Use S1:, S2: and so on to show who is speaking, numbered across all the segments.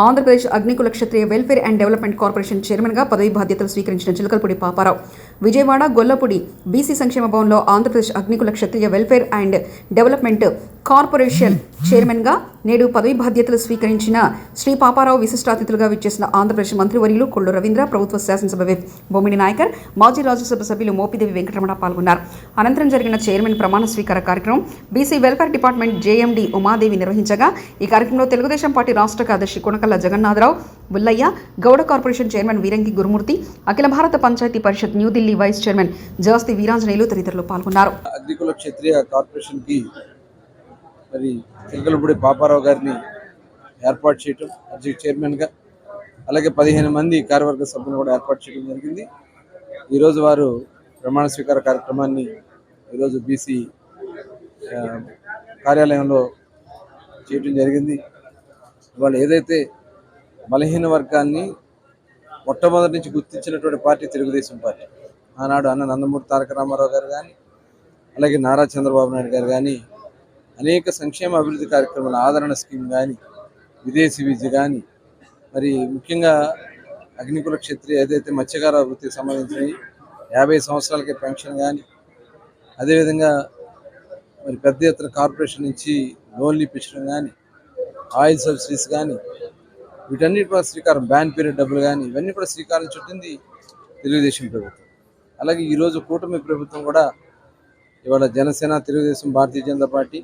S1: Andhra Pradesh Agnikula Kshatriya welfare and development corporation చైర్మన్గా పదవి బాధ్యతలు స్వీకరించిన చిలకలపూడి పాపారావు విజయవాడ గొల్లపూడి బీసీ సంక్షేమ భవన్లో ఆంధ్రప్రదేశ్ అగ్నికుల క్షత్రియ వెల్ఫేర్ అండ్ డెవలప్మెంట్ కార్పొరేషన్ చైర్మన్గా నేడు పదవి బాధ్యతలు స్వీకరించిన శ్రీ పాపారావు విశిష్ట అతిథులుగా విచ్చేసిన ఆంధ్రప్రదేశ్ మంత్రివర్యులు కొల్లు రవీంద్ర, ప్రభుత్వ శాసనసభ విప్ బొమ్మిడి నాయకర్, మాజీ రాజ్యసభ సభ్యులు మోపిదేవి వెంకటరమణ పాల్గొన్నారు. అనంతరం జరిగిన చైర్మన్ ప్రమాణ స్వీకార కార్యక్రమం BC welfare department JMD Umadevi నిర్వహించగా ఈ కార్యక్రమంలో తెలుగుదేశం పార్టీ రాష్ట్ర కార్యదర్శి కొనకల్ల జగన్నాథరావు, బుల్లయ్య, గౌడ కార్పొరేషన్ చైర్మన్ వీరంగి గురుమూర్తి, అఖిల భారత పంచాయతీ పరిషత్ న్యూఢిల్లీ వైస్ చైర్మన్ జాస్తి వీరాంజనేయులు తదితరులు పాల్గొన్నారు.
S2: అగ్నికుల క్షత్రియ కార్పొరేషన్ కి మరి చిలకలపూడి పాపారావు గారిని ఏర్పాటు చేయటం అధ్యక్ష చైర్మన్గా, అలాగే 15 మంది కార్యవర్గ సభ్యులు కూడా ఏర్పాటు చేయడం జరిగింది. ఈరోజు వారు ప్రమాణ స్వీకార కార్యక్రమాన్ని ఈరోజు బీసీ కార్యాలయంలో చేయడం జరిగింది. వాళ్ళు ఏదైతే బలహీన వర్గాన్ని మొట్టమొదటి నుంచి గుర్తించినటువంటి పార్టీ తెలుగుదేశం పార్టీ. ఆనాడు అన్న నందమూరి తారక రామారావు గారు కానీ, అలాగే నారా చంద్రబాబు నాయుడు గారు కానీ అనేక సంక్షేమ అభివృద్ధి కార్యక్రమాలు, ఆదరణ స్కీమ్ కానీ, విదేశీ విద్య కానీ, మరి ముఖ్యంగా అగ్నికుల క్షత్రియ ఏదైతే మత్స్యకార వృత్తికి సంబంధించినవి 50 సంవత్సరాలకే పెన్షన్ కానీ, అదేవిధంగా మరి పెద్ద ఎత్తున కార్పొరేషన్ నుంచి లోన్లు ఇప్పించడం కానీ, ఆయిల్ సబ్సిడీస్ కానీ, వీటన్నిటి కూడా శ్రీకారం, బ్యాన్ పీరియడ్ డబ్బులు కానీ, ఇవన్నీ కూడా శ్రీకారం చుట్టింది తెలుగుదేశం ప్రభుత్వం. అలాగే ఈరోజు కూటమి ప్రభుత్వం కూడా ఇవాళ జనసేన, తెలుగుదేశం, భారతీయ జనతా పార్టీ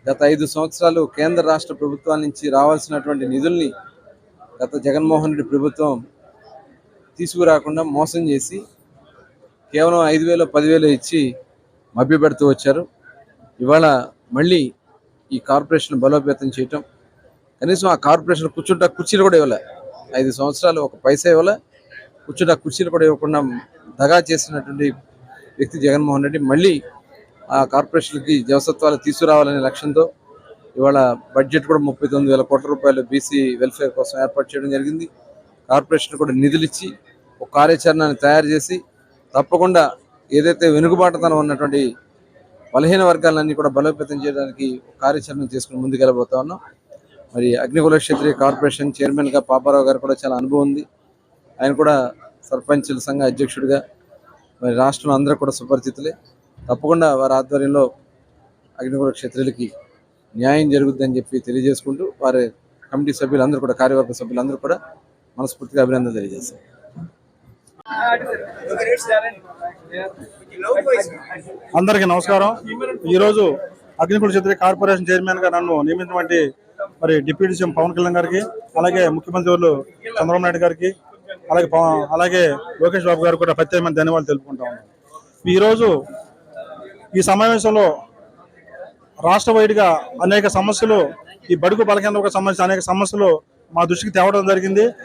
S2: గత 5 సంవత్సరాలు కేంద్ర రాష్ట్ర ప్రభుత్వాల నుంచి రావాల్సినటువంటి నిధుల్ని గత జగన్మోహన్ రెడ్డి ప్రభుత్వం తీసుకురాకుండా మోసం చేసి కేవలం 5,000, 10,000 ఇచ్చి మభ్యపెడుతూ వచ్చారు. ఇవాళ మళ్ళీ ఈ కార్పొరేషన్ బలోపేతం చేయటం, కనీసం ఆ కార్పొరేషన్ కూర్చుంటా కుర్చీలు కూడా ఇవ్వలే. 5 సంవత్సరాలు ఒక పైసా ఇవ్వలే, కూర్చుంటా కుర్చీలు కూడా ఇవ్వకుండా దగా చేసినటువంటి వ్యక్తి జగన్మోహన్ రెడ్డి మళ్ళీ ఆ కార్పొరేషన్కి జవసత్వాలు తీసుకురావాలనే లక్ష్యంతో ఇవాళ బడ్జెట్ కూడా 39,000 కోట్ల రూపాయలు బీసీ వెల్ఫేర్ కోసం ఏర్పాటు చేయడం జరిగింది. కార్పొరేషన్ కూడా నిధులు ఇచ్చి ఒక కార్యాచరణను తయారు చేసి తప్పకుండా ఏదైతే వెనుకబాటుతనం ఉన్నటువంటి బలహీన వర్గాలన్నీ కూడా బలోపేతం చేయడానికి కార్యాచరణ చేసుకుని ముందుకెళ్ళబోతా ఉన్నాం. మరి అగ్నికుల క్షత్రియ కార్పొరేషన్ చైర్మన్గా పాపారావు గారు కూడా చాలా అనుభవం ఉంది. ఆయన కూడా సర్పంచుల సంఘ అధ్యక్షుడిగా మరి రాష్ట్రంలో అందరూ కూడా సుపరిచితులే. తప్పకుండా వారి ఆధ్వర్యంలో అగ్నికుల క్షత్రియులకి న్యాయం జరుగుతుందని చెప్పి తెలియజేసుకుంటూ వారి కమిటీ సభ్యులందరూ కూడా, కార్యవర్గ సభ్యులందరూ కూడా మనస్ఫూర్తిగా అభినందనలు తెలియజేస్తారు.
S3: అందరికీ నమస్కారం. ఈరోజు అగ్నికుల క్షత్రియ కార్పొరేషన్ చైర్మన్గా నన్ను నియమించినటువంటి మరి డిప్యూటీ సీఎం పవన్ కళ్యాణ్ గారికి, అలాగే ముఖ్యమంత్రి వాళ్ళు చంద్రబాబు నాయుడు గారికి, అలాగే లోకేష్ బాబు గారికి కూడా ప్రత్యేకమైన ధన్యవాదాలు తెలుపుకుంటా ఉన్నాను. ఈరోజు ఈ సమావేశంలో రాష్ట్ర వైడ్గా అనేక సమస్యలు, ఈ బడుగు బలహీన వర్గాలకు సంబంధించిన అనేక సమస్యలు మా దృష్టికి తేవడం జరిగింది.